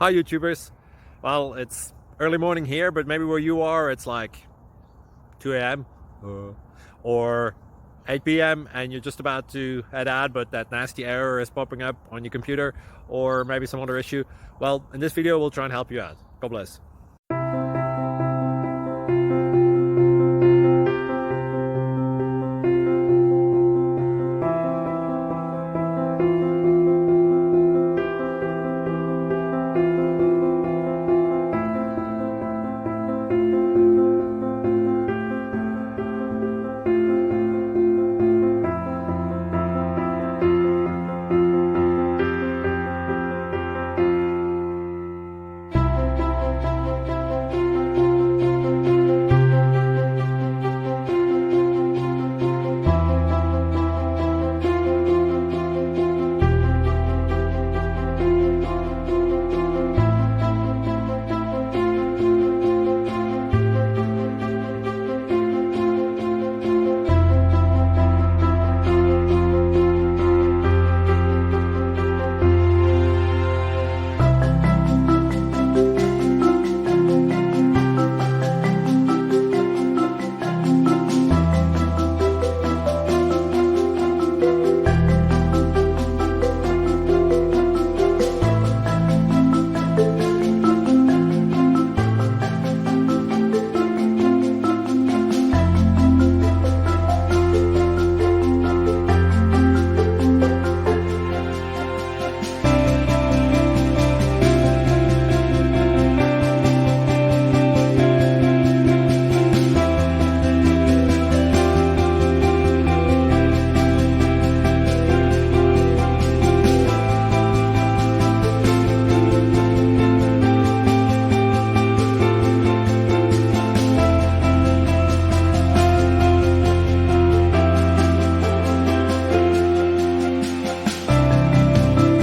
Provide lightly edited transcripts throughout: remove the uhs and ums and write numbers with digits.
Hi YouTubers. Well, it's early morning here, but maybe where you are it's like 2 a.m. or 8 p.m. and you're just about to head out, but that nasty error is popping up on your computer, or maybe some other issue. Well, in this video we'll try and help you out. God bless.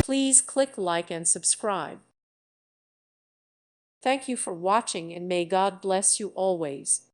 Please click like and subscribe. Thank you for watching, and may God bless you always.